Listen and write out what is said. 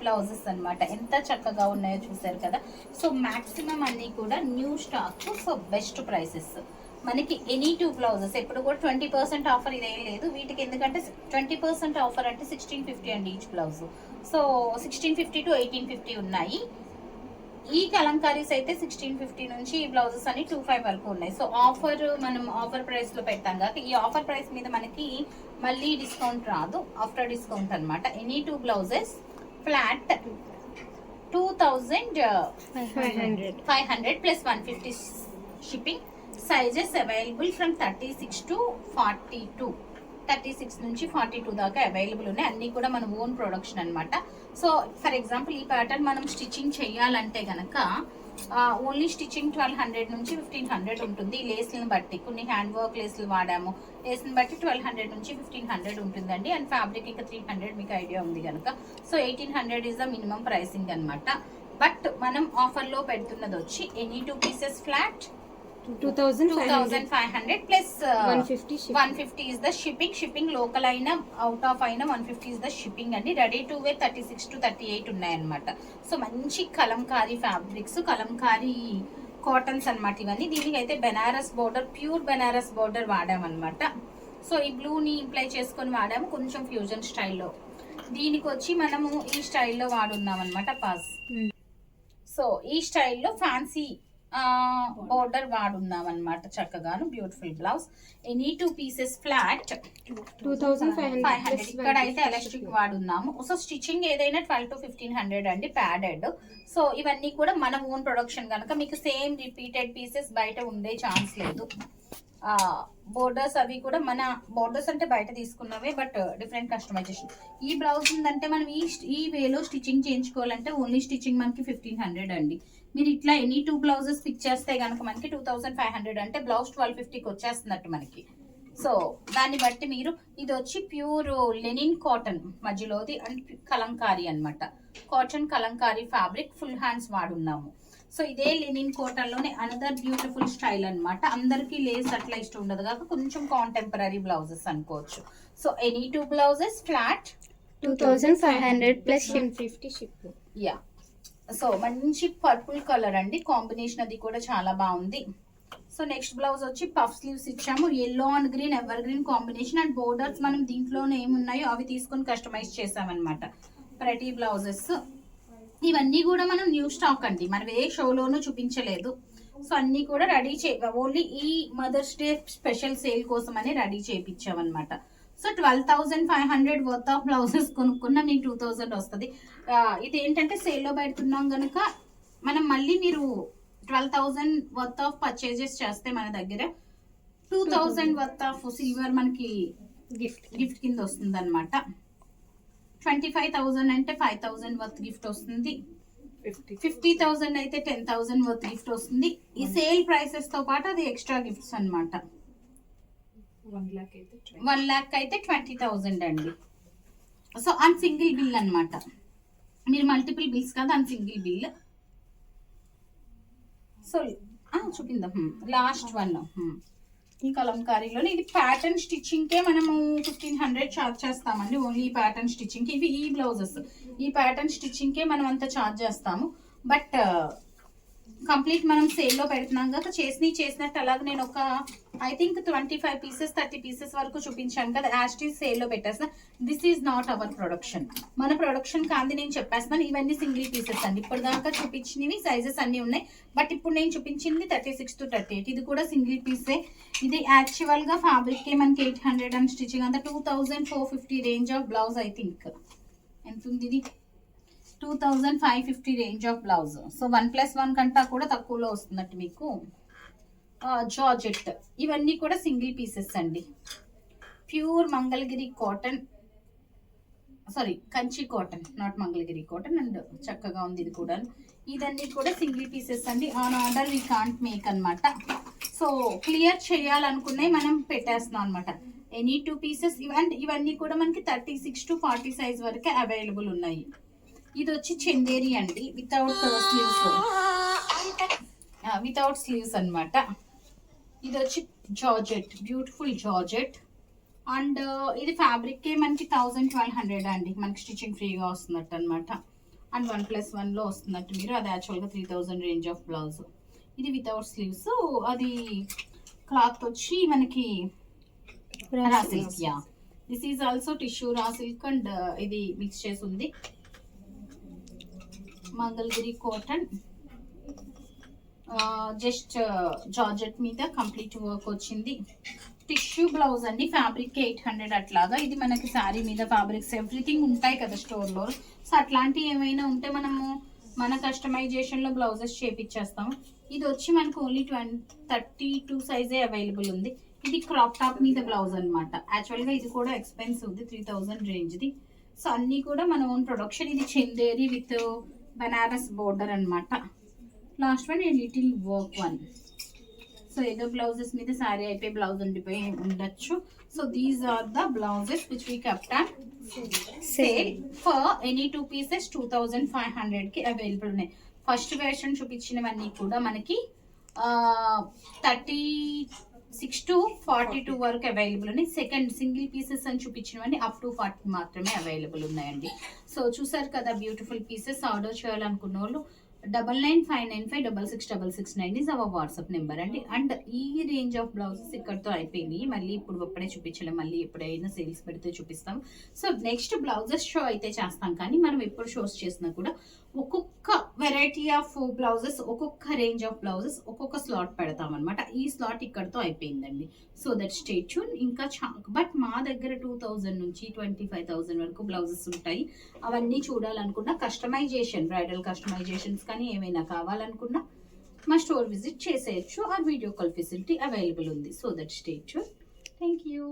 Blouses అన్నమాట. ఎంత చక్కగా ఉన్నాయో చూసారు కదా. సో మాక్సిమం అన్ని కూడా new stock. So best prices మనకి ఎనీ 2 బ్లౌజెస్. ఎప్పుడు కూడా 20% ఆఫర్ ఇదేం లేదు వీటికి, ఎందుకంటే 20% ఆఫర్ అంటే 1650 అండి ఈచ్ బ్లౌజ్. సో 1650 to 1850 ఉన్నాయి. ఈ కలంకారీస్ అయితే 1650 నుంచి ఈ బ్లౌజెస్ అన్ని 25 వరకు ఉన్నాయి. సో ఆఫర్ మనం ఆఫర్ ప్రైస్ లో పెట్టాం కాబట్టి ఈ ఆఫర్ ప్రైస్ మీద మనకి మళ్ళీ డిస్కౌంట్ రాదు, ఆఫ్టర్ డిస్కౌంట్ అన్నమాట. Any 2 blouses flat 2500 plus 150 shipping. Sizes available from 36 to 42, 36 నుంచి 42 దాకా అవైలబుల్ ఉన్నాయి. అన్ని కూడా మన ఓన్ ప్రొడక్షన్ అన్నమాట. సో ఫర్ ఎగ్జాంపుల్ ఈ ప్యాటర్న్ మనం స్టిచ్చింగ్ చేయాలంటే గనక ఓన్లీ స్టిచ్చింగ్ 1200 నుంచి 1500 ఉంటుంది. లేస్లను బట్టి కొన్ని హ్యాండ్ వర్క్ లేస్లు వాడాము, లేస్ని బట్టి 1200 నుంచి 1500 ఉంటుందండి. అండ్ ఫ్యాబ్రిక్ ఇంకా 300 మీకు ఐడియా ఉంది కనుక. So 1800 is the minimum pricing అనమాట. బట్ మనం ఆఫర్లో పెడుతున్నది వచ్చి any 2 pieces flat 2500 plus 150 is the shipping. Shipping local అయినా అవుట్ ఆఫ్ అయినా 150 ఇస్ ద షిప్పింగ్ అండి. రెడీ టు వేర్ 36 to 38 ఉన్నాయన్నమాట. సో మంచి కలంకారీ ఫ్యాబ్రిక్స్, కలంకారీ కాటన్స్ అన్నమాట ఇవన్నీ. దీనికి అయితే Banaras border, pure Banaras border వాడామన్నమాట. సో ఈ బ్లూని ఇంప్లై చేసుకొని వాడాము కొంచెం ఫ్యూజన్ స్టైల్లో. దీనికి వచ్చి మనము ఈ స్టైల్లో వాడున్నాం అనమాట పాస్. సో ఈ స్టైల్లో ఫ్యాన్సీ బోర్డర్ వాడున్నాం అనమాట. చక్కగాను beautiful blouse. Any 2 pieces flat 2500. ఇక్కడ అయితే ఎలాస్టిక్ వాడున్నాము. సో స్టిచ్చింగ్ ఏదైనా 12 to 1500 అండి ప్యాడెడ్. సో ఇవన్నీ కూడా మన ఓన్ ప్రొడక్షన్ కనుక మీకు సేమ్ రిపీటెడ్ పీసెస్ బయట ఉండే ఛాన్స్ లేదు. బోర్డర్స్ అవి కూడా మన బోర్డర్స్ అంటే బయట తీసుకున్నవే, బట్ డిఫరెంట్ కస్టమైజేషన్. ఈ బ్లౌజ్ ఉందంటే మనం ఈ వేలో స్టిచ్చింగ్ చేయించుకోవాలంటే ఓన్లీ స్టిచ్చింగ్ మనకి 1500 అండి. మీరు ఇట్లా ఎనీ 2 బ్లౌజెస్ స్టిచ్ చేస్తే కనుక మనకి 2500 అంటే బ్లౌజ్ 1250కి వచ్చేస్తున్నట్టు మనకి. సో దాన్ని బట్టి మీరు ఇది వచ్చి ప్యూర్ లెనిన్ కాటన్ మధ్యలోది అండ్ కలంకారీ అన్నమాట. Cotton Kalamkari fabric full hands వాడున్నాము. సో ఇదే లెనిన్ కాటన్ లోనే అనదర్ బ్యూటిఫుల్ స్టైల్ అన్నమాట. అందరికి లేస్ అట్లా ఇష్టం ఉండదు కాక కొంచెం కాంటెంపరీ బ్లౌజెస్ అనుకోవచ్చు. So any 2 blouses flat 2500 plus 150 shipping. Yeah. So మంచి పర్పుల్ కలర్ అండి, కాంబినేషన్ అది కూడా చాలా బాగుంది. సో నెక్స్ట్ బ్లౌజ్ వచ్చి పఫ్ స్లీవ్స్ ఇచ్చాము. Yellow and green evergreen combination. And borders మనం దీంట్లోనే ఏమున్నాయో అవి తీసుకొని కస్టమైజ్ చేసామన్నమాట. ప్రతి బ్లౌజెస్ ఇవన్నీ కూడా మనం న్యూ స్టాక్ అండి, మనం ఏ షోలోనూ చూపించలేదు. సో అన్ని కూడా రెడీ ఓన్లీ ఈ మదర్స్ డే స్పెషల్ సేల్ కోసం అని రెడీ చేయించామన్నమాట. సో 12,500 వర్త్ ఆఫ్ బ్లౌజెస్ కొనుక్కున్న మీకు 2000 వస్తుంది. ఇది ఏంటంటే సేల్లో పెడుతున్నాం కనుక మనం మళ్ళీ మీరు 12,000 వర్త్ ఆఫ్ పర్చేజెస్ చేస్తే మన దగ్గర 2000 వర్త్ ఆఫ్ సిల్వర్ మనకి గిఫ్ట్ కింద వస్తుంది అనమాట. 25,000 అంటే 5,000 వర్త్ గిఫ్ట్ వస్తుంది. 50,000 అయితే 10,000 వర్త్ గిఫ్ట్ వస్తుంది. ఈ సేల్ ప్రైసెస్ తో పాటు అది ఎక్స్ట్రా గిఫ్ట్స్ అనమాట. 1 lakh అయితే 20,000 అండి. సో అన్ సింగిల్ బిల్ అన్నమాట. మీరు మల్టిపుల్ బిల్స్ కాదు, అన్ సింగిల్ బిల్. సో చూపిందాం లాస్ట్ వన్ ఈ కలంకారీలోనే. ఇది ప్యాటర్న్ స్టిచ్చింగ్ కే మనము 1500 చార్జ్ చేస్తామండి ఓన్లీ ఈ ప్యాటర్న్ స్టిచ్చింగ్ కి. ఇవి ఈ బ్లౌజెస్ ఈ ప్యాటర్న్ స్టిచ్చింగ్ కే మనం అంత చార్జ్ చేస్తాము. బట్ కంప్లీట్ మనం సేల్లో పెడుతున్నాం కదా, చేసినట్టు అలాగే నేను ఒక ఐ థింక్ 25 పీసెస్ 30 పీసెస్ వరకు చూపించాను కదా, యాస్టీస్ సేల్లో పెట్టేసిన. This is not our production, మన ప్రొడక్షన్ కాదు నేను చెప్పేస్తున్నాను. ఇవన్నీ సింగిల్ పీసెస్ అండి. ఇప్పుడు దాకా చూపించినవి సైజెస్ అన్ని ఉన్నాయి, బట్ ఇప్పుడు నేను చూపించింది 36 to 38. ఇది కూడా సింగిల్ పీసే. ఇది యాక్చువల్ గా ఫ్యాబ్రిక్ కే మనకి 800 అండ్ స్టిచ్చింగ్ అంతా 2450 range of blouse. I think ఎంత ఉంది ఇది 2550 రేంజ్ ఆఫ్ బ్లౌజ్. సో 1+1 కంటా కూడా తక్కువలో వస్తున్నట్టు మీకు. జార్జెట్ ఇవన్నీ కూడా సింగిల్ పీసెస్ అండి. Pure Mangalagiri cotton, sorry Kanchi cotton, not Mangalagiri cotton. And చక్కగా ఉంది ఇది కూడా. ఇదన్నీ కూడా సింగిల్ పీసెస్ అండి. On order we can't make అనమాట. సో క్లియర్ చేయాలనుకున్నాయి మనం పెట్టేస్తున్నాం అనమాట. Any 2 pieces. ఇవన్నీ కూడా మనకి 36 to 40 సైజ్ వరకే అవైలబుల్ ఉన్నాయి. ఇది వచ్చి చందేరి అండి, వితౌట్ స్లీవ్స్ అన్నమాట. ఇది వచ్చి జార్జెట్, బ్యూటిఫుల్ జార్జెట్. అండ్ ఇది ఫ్యాబ్రిక్ కే మనకి 1200 అండి, మనకి స్టిచ్చింగ్ ఫ్రీగా వస్తున్నట్టు అనమాట. అండ్ 1+1లో వస్తున్నట్టు మీరు. అది యాక్చువల్గా 3000 రేంజ్ ఆఫ్ బ్లౌజ్. ఇది వితౌట్ స్లీవ్స్. అది క్లాత్ వచ్చి మనకి raw silk. Yeah, this is also tissue raw silk and ఇది మిక్స్ చేసి ఉంది. మంగళగిరి కాటన్, జస్ట్ జార్జెట్ మీద కంప్లీట్ వర్క్ వచ్చింది. టిష్యూ బ్లౌజ్ అండి, ఫ్యాబ్రిక్ 800 అట్లాగా. ఇది మనకి శారీ మీద ఫ్యాబ్రిక్స్ ఎవ్రీథింగ్ ఉంటాయి కదా స్టోర్లో. సో అట్లాంటివి ఏమైనా ఉంటే మనము మన కస్టమైజేషన్లో బ్లౌజెస్ చేపించేస్తాము. ఇది వచ్చి మనకు ఓన్లీ 32 సైజే అవైలబుల్ ఉంది. ఇది క్రాప్ టాప్ మీద బ్లౌజ్ అనమాట. యాక్చువల్గా ఇది కూడా ఎక్స్పెన్సివ్ది, 3000 రేంజ్ది. సో అన్నీ కూడా మన ఓన్ ప్రొడక్షన్. ఇది చందేరి విత్ బనారస్ బోర్డర్ అనమాట. Last one a little work one. So ఏదో బ్లౌజెస్ మీద శారీ అయిపోయి బ్లౌజ్ ఉండిపోయి ఉండొచ్చు. So these are the blouses which we kept on sale for any 2 pieces 2500కి అవైలబుల్ ఉన్నాయి. ఫస్ట్ వెర్షన్ చూపించినవన్నీ కూడా మనకి 36 to 42 వరకు అవైలబుల్ ఉన్నాయి. సెకండ్ సింగిల్ పీసెస్ అని చూపించినవన్నీ అప్ టు 40 మాత్రమే అవైలబుల్ ఉన్నాయండి. సో చూసారు కదా బ్యూటిఫుల్ పీసెస్. ఆర్డర్ చేయాలనుకున్న వాళ్ళు 9959566669 ఈజ్ అవర్ వాట్సాప్ నెంబర్ అండి. అండ్ ఈ రేంజ్ ఆఫ్ బ్లౌజెస్ ఇక్కడతో అయిపోయినాయి. మళ్ళీ ఇప్పుడు అప్పుడే చూపించలేం, మళ్ళీ ఎప్పుడైనా సేల్స్ పెడితే చూపిస్తాం. సో నెక్స్ట్ బ్లౌజెస్ షో అయితే చేస్తాం, కానీ మనం ఎప్పుడు షోస్ చేసినా కూడా ఒక్కొక్క వెరైటీ ఆఫ్ బ్లౌజెస్, ఒక్కొక్క రేంజ్ ఆఫ్ బ్లౌజెస్, ఒక్కొక్క స్లాట్ పెడతాం అనమాట. ఈ స్లాట్ ఇక్కడతో అయిపోయిందండి. So that stay tune. ఇంకా బట్ మా దగ్గర 2000 నుంచి 25,000 వరకు బ్లౌజెస్ ఉంటాయి. అవన్నీ చూడాలనుకున్నా కస్టమైజేషన్, బ్రైడల్ కస్టమైజేషన్స్ కానీ ఏమైనా కావాలనుకున్నా మా స్టోర్ విజిట్ చేసేయచ్చు. ఆ వీడియో కాల్ ఫెసిలిటీ అవైలబుల్ ఉంది. So that stay tune. Thank you.